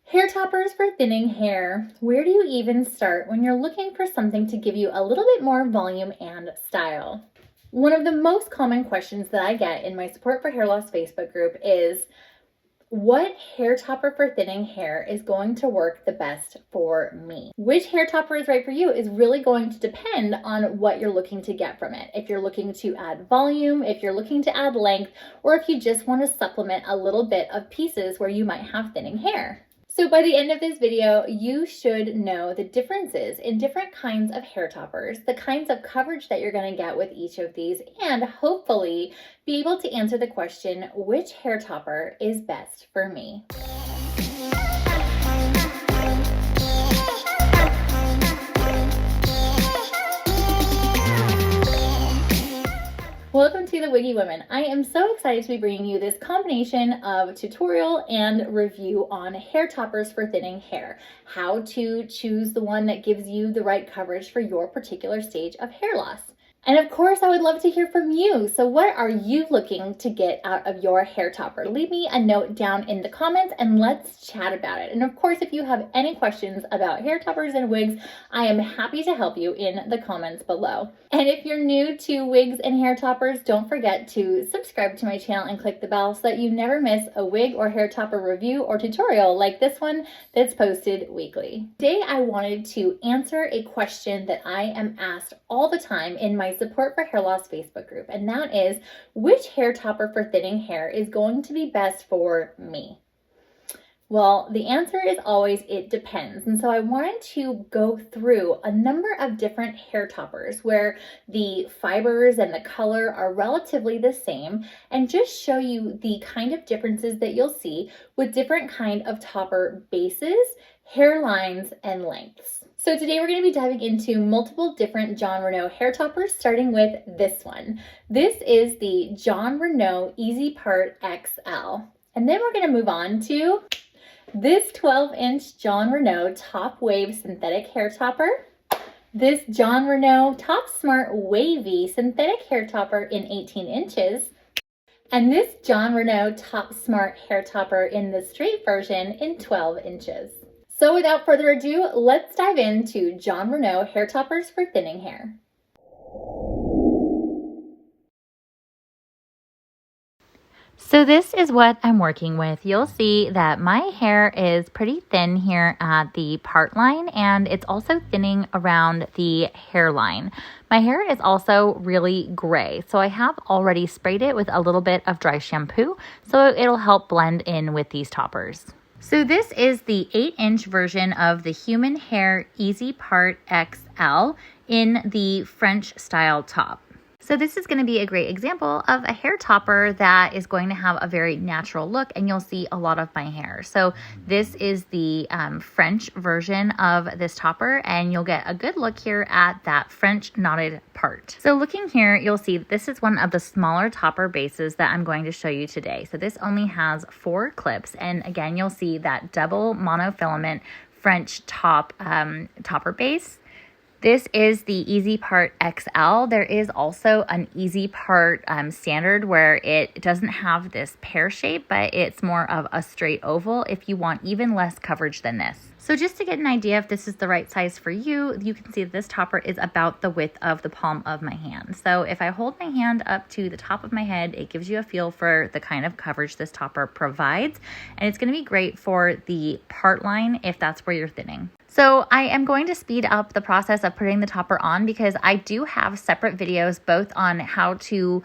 Hair toppers for thinning hair. Where do you even start when you're looking for something to give you a little bit more volume and style? One of the most common questions that I get in my Support for Hair Loss Facebook group is, what hair topper for thinning hair is going to work the best for me? Which hair topper is right for you is really going to depend on what you're looking to get from it. If you're looking to add volume, if you're looking to add length, or if you just want to supplement a little bit of pieces where you might have thinning hair. So by the end of this video, you should know the differences in different kinds of hair toppers, the kinds of coverage that you're going to get with each of these, and hopefully be able to answer the question, which hair topper is best for me? Welcome to the Wiggy Women. I am so excited to be bringing you this combination of tutorial and review on hair toppers for thinning hair. How to choose the one that gives you the right coverage for your particular stage of hair loss. And of course, I would love to hear from you. So what are you looking to get out of your hair topper? Leave me a note down in the comments and let's chat about it. And of course, if you have any questions about hair toppers and wigs, I am happy to help you in the comments below. And if you're new to wigs and hair toppers, don't forget to subscribe to my channel and click the bell so that you never miss a wig or hair topper review or tutorial like this one that's posted weekly. Today, I wanted to answer a question that I am asked all the time in my Support for Hair Loss Facebook group, and that is, which hair topper for thinning hair is going to be best for me? Well, the answer is always, it depends. And so I wanted to go through a number of different hair toppers where the fibers and the color are relatively the same and just show you the kind of differences that you'll see with different kind of topper bases, hairlines, and lengths. So today we're going to be diving into multiple different Jon Renau hair toppers, starting with this one. This is the Jon Renau EasiPart XL. And then we're going to move on to this 12-inch Jon Renau Top Wave synthetic hair topper, this Jon Renau Top Smart Wavy synthetic hair topper in 18 inches, and this Jon Renau Top Smart hair topper in the straight version in 12 inches. So without further ado, let's dive into Jon Renau hair toppers for thinning hair. So this is what I'm working with. You'll see that my hair is pretty thin here at the part line, and it's also thinning around the hairline. My hair is also really gray, so I have already sprayed it with a little bit of dry shampoo, so it'll help blend in with these toppers. So this is the 8-inch version of the Human Hair EasiPart XL in the French style top. So this is going to be a great example of a hair topper that is going to have a very natural look, and you'll see a lot of my hair. So this is the French version of this topper, and you'll get a good look here at that French knotted part. So looking here, you'll see that this is one of the smaller topper bases that I'm going to show you today. So this only has 4 clips, and again, you'll see that double monofilament French topper base. This is the EasiPart XL. There is also an EasiPart standard where it doesn't have this pear shape, but it's more of a straight oval if you want even less coverage than this. So just to get an idea if this is the right size for you, you can see that this topper is about the width of the palm of my hand. So if I hold my hand up to the top of my head, it gives you a feel for the kind of coverage this topper provides. And it's going to be great for the part line if that's where you're thinning. So I am going to speed up the process of putting the topper on because I do have separate videos both on how to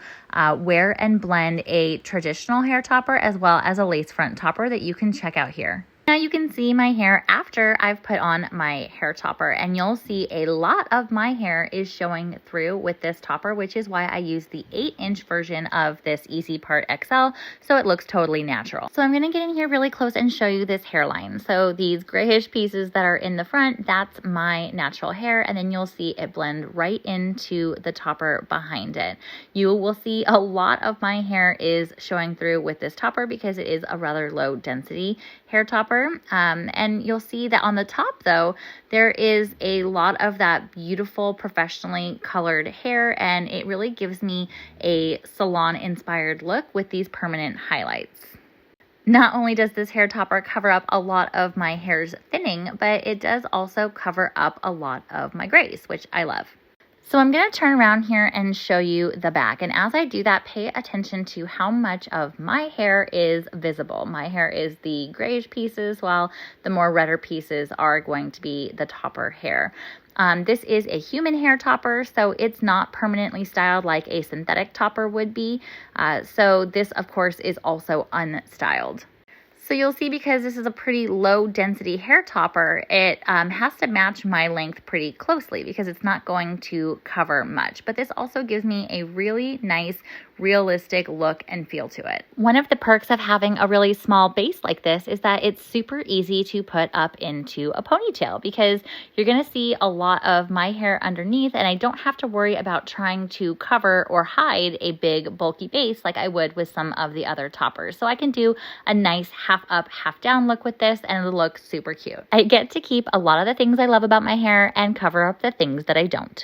wear and blend a traditional hair topper as well as a lace front topper that you can check out here. Now you can see my hair after I've put on my hair topper, and you'll see a lot of my hair is showing through with this topper, which is why I use the 8-inch version of this EasiPart XL, so it looks totally natural. So I'm going to get in here really close and show you this hairline. So these grayish pieces that are in the front, that's my natural hair, and then you'll see it blend right into the topper behind it. You will see a lot of my hair is showing through with this topper because it is a rather low density hair topper. And you'll see that on the top though, there is a lot of that beautiful professionally colored hair, and it really gives me a salon inspired look with these permanent highlights. Not only does this hair topper cover up a lot of my hair's thinning, but it does also cover up a lot of my grays, which I love. So I'm going to turn around here and show you the back. And as I do that, pay attention to how much of my hair is visible. My hair is the grayish pieces, while the more redder pieces are going to be the topper hair. This is a human hair topper, so it's not permanently styled like a synthetic topper would be. So this, of course, is also unstyled. So you'll see, because this is a pretty low density hair topper, it has to match my length pretty closely because it's not going to cover much. But this also gives me a really nice, realistic look and feel to it. One of the perks of having a really small base like this is that it's super easy to put up into a ponytail, because you're going to see a lot of my hair underneath, and I don't have to worry about trying to cover or hide a big bulky base like I would with some of the other toppers. So I can do a nice half up, half down look with this, and it'll look super cute. I get to keep a lot of the things I love about my hair and cover up the things that I don't.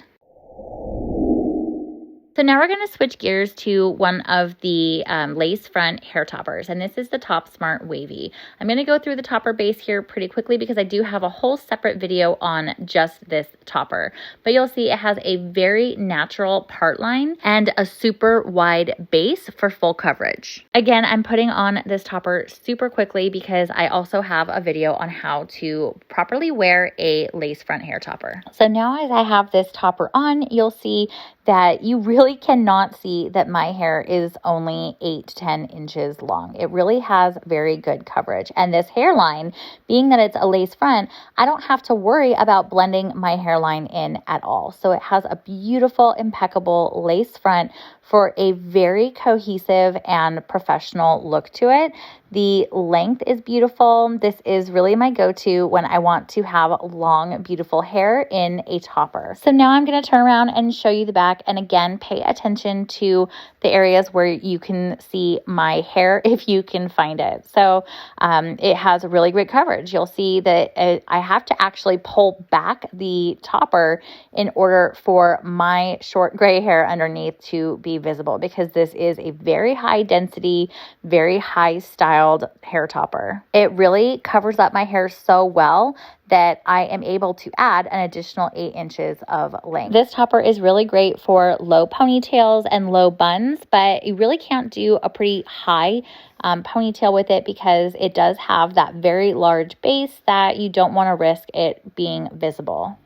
So now we're going to switch gears to one of the lace front hair toppers, and this is the Top Smart Wavy. I'm going to go through the topper base here pretty quickly because I do have a whole separate video on just this topper. But you'll see it has a very natural part line and a super wide base for full coverage. Again, I'm putting on this topper super quickly because I also have a video on how to properly wear a lace front hair topper. So now as I have this topper on, you'll see that you really cannot see that my hair is only 8 to 10 inches long. It really has very good coverage. And this hairline, being that it's a lace front, I don't have to worry about blending my hairline in at all. So it has a beautiful, impeccable lace front for a very cohesive and professional look to it. The length is beautiful. This is really my go-to when I want to have long, beautiful hair in a topper. So now I'm going to turn around and show you the back. And again, pay attention to the areas where you can see my hair if you can find it. So it has really great coverage. You'll see that I have to actually pull back the topper in order for my short gray hair underneath to be visible, because this is a very high density, very high styled hair topper. It really covers up my hair so well that I am able to add an additional 8 inches of length. This topper is really great for low ponytails and low buns, but you really can't do a pretty high ponytail with it because it does have that very large base that you don't want to risk it being visible.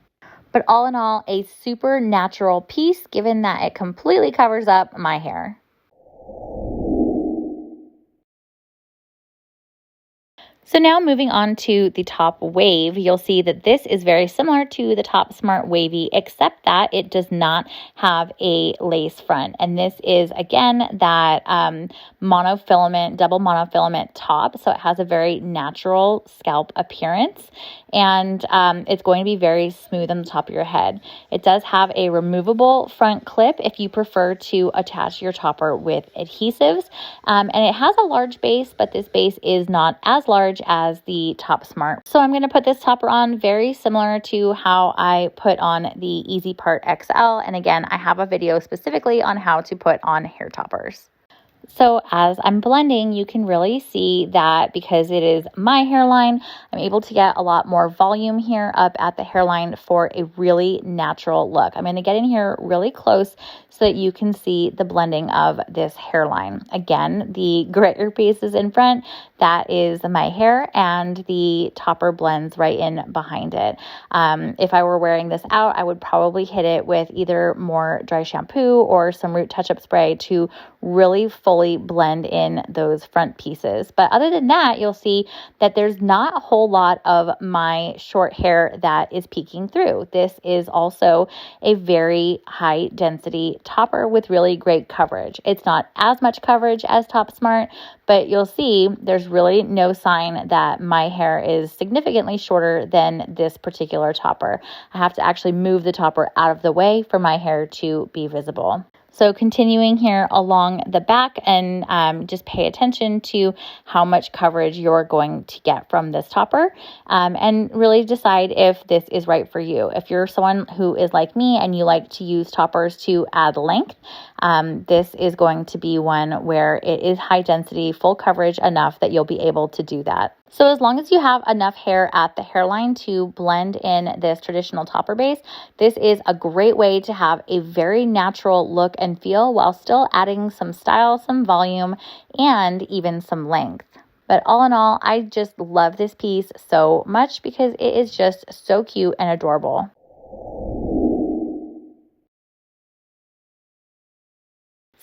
But all in all, a super natural piece, given that it completely covers up my hair. So now moving on to the Top Wave, you'll see that this is very similar to the Top Smart Wavy, except that it does not have a lace front. And this is, again, that monofilament, double monofilament top. So it has a very natural scalp appearance, and it's going to be very smooth on the top of your head. It does have a removable front clip if you prefer to attach your topper with adhesives. And it has a large base, but this base is not as large as the Top Smart. So I'm going to put this topper on very similar to how I put on the EasiPart XL. And again, I have a video specifically on how to put on hair toppers. So as I'm blending, you can really see that because it is my hairline, I'm able to get a lot more volume here up at the hairline for a really natural look. I'm going to get in here really close so that you can see the blending of this hairline. Again, the grayer piece is in front. That is my hair, and the topper blends right in behind it. If I were wearing this out, I would probably hit it with either more dry shampoo or some root touch-up spray to really fully blend in those front pieces. But other than that, you'll see that there's not a whole lot of my short hair that is peeking through. This is also a very high density topper with really great coverage. It's not as much coverage as Top Smart, but you'll see there's really no sign that my hair is significantly shorter than this particular topper. I have to actually move the topper out of the way for my hair to be visible. So continuing here along the back, and just pay attention to how much coverage you're going to get from this topper, and really decide if this is right for you. If you're someone who is like me and you like to use toppers to add length, this is going to be one where it is high density, full coverage enough that you'll be able to do that. So as long as you have enough hair at the hairline to blend in this traditional topper base, this is a great way to have a very natural look and feel while still adding some style, some volume, and even some length. But all in all, I just love this piece so much because it is just so cute and adorable.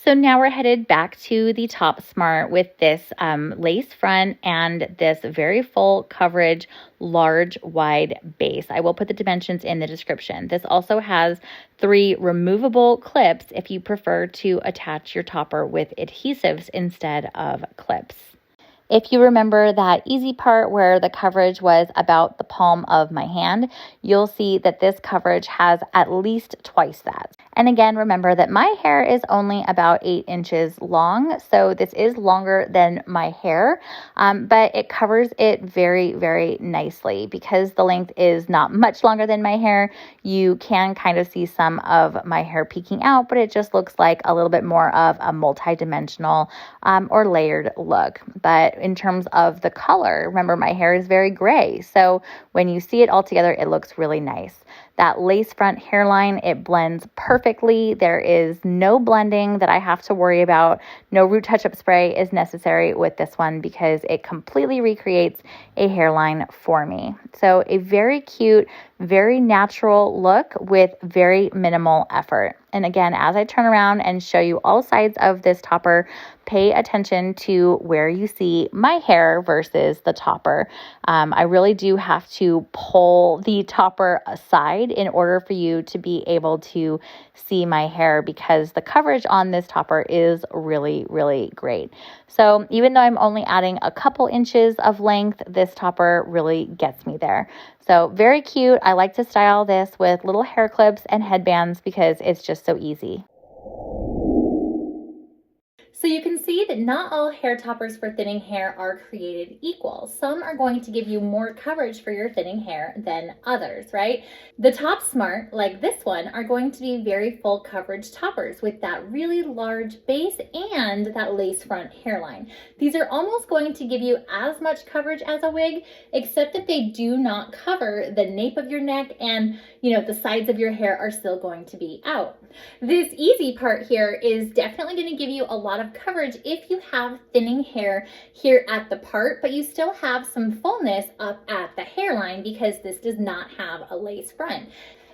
So now we're headed back to the Top Smart with this lace front and this very full coverage, large, wide base. I will put the dimensions in the description. This also has 3 removable clips if you prefer to attach your topper with adhesives instead of clips. If you remember that EasiPart where the coverage was about the palm of my hand, you'll see that this coverage has at least twice that. And again, remember that my hair is only about 8 inches long, so this is longer than my hair, but it covers it very, very nicely. Because the length is not much longer than my hair, you can kind of see some of my hair peeking out, but it just looks like a little bit more of a multi-dimensional or layered look. But in terms of the color, remember my hair is very gray, so when you see it all together, it looks really nice. That lace front hairline, it blends perfectly. There is no blending that I have to worry about. No root touch-up spray is necessary with this one because it completely recreates a hairline for me. So a very cute, very natural look with very minimal effort. And again, as I turn around and show you all sides of this topper, pay attention to where you see my hair versus the topper. I really do have to pull the topper aside in order for you to be able to see my hair because the coverage on this topper is really, really great. So even though I'm only adding a couple inches of length, this topper really gets me there. So very cute. I like to style this with little hair clips and headbands because it's just so easy. So you can see that not all hair toppers for thinning hair are created equal. Some are going to give you more coverage for your thinning hair than others, right? The Top Smart, like this one, are going to be very full coverage toppers with that really large base and that lace front hairline. These are almost going to give you as much coverage as a wig, except that they do not cover the nape of your neck and, the sides of your hair are still going to be out. This EasiPart here is definitely going to give you a lot of coverage if you have thinning hair here at the part, but you still have some fullness up at the hairline because this does not have a lace front.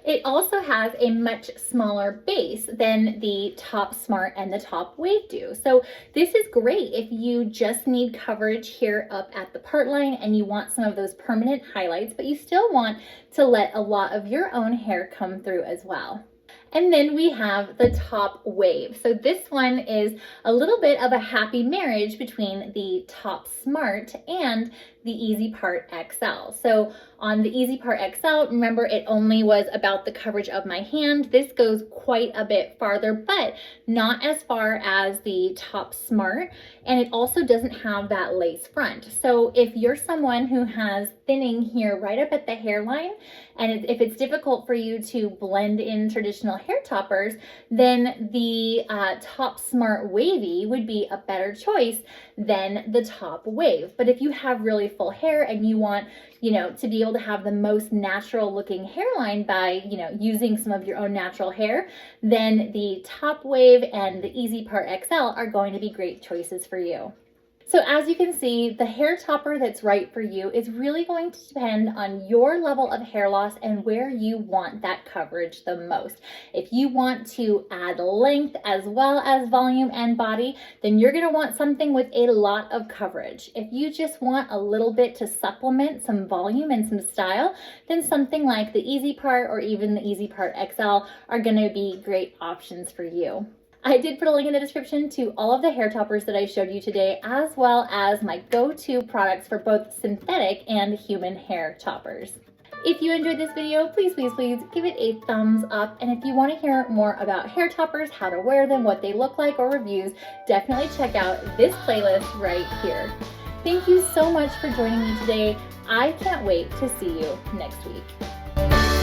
It also has a much smaller base than the Top Smart and the Top Wave do. So this is great if you just need coverage here up at the part line and you want some of those permanent highlights, but you still want to let a lot of your own hair come through as well. And then we have the Top Wave. So this one is a little bit of a happy marriage between the Top Smart and the EasiPart XL. So on the EasiPart XL, remember it only was about the coverage of my hand. This goes quite a bit farther, but not as far as the Top Smart. And it also doesn't have that lace front. So if you're someone who has thinning here right up at the hairline, and if it's difficult for you to blend in traditional hair toppers, then the Top Smart Wavy would be a better choice than the Top Wave. But if you have really full hair and you want, to be able to have the most natural looking hairline by, using some of your own natural hair, then the Top Wave and the EasiPart XL are going to be great choices for you. So as you can see, the hair topper that's right for you is really going to depend on your level of hair loss and where you want that coverage the most. If you want to add length as well as volume and body, then you're going to want something with a lot of coverage. If you just want a little bit to supplement some volume and some style, then something like the EasiPart or even the EasiPart XL are going to be great options for you. I did put a link in the description to all of the hair toppers that I showed you today, as well as my go-to products for both synthetic and human hair toppers. If you enjoyed this video, please give it a thumbs up. And if you want to hear more about hair toppers, how to wear them, what they look like, or reviews, definitely check out this playlist right here. Thank you so much for joining me today. I can't wait to see you next week.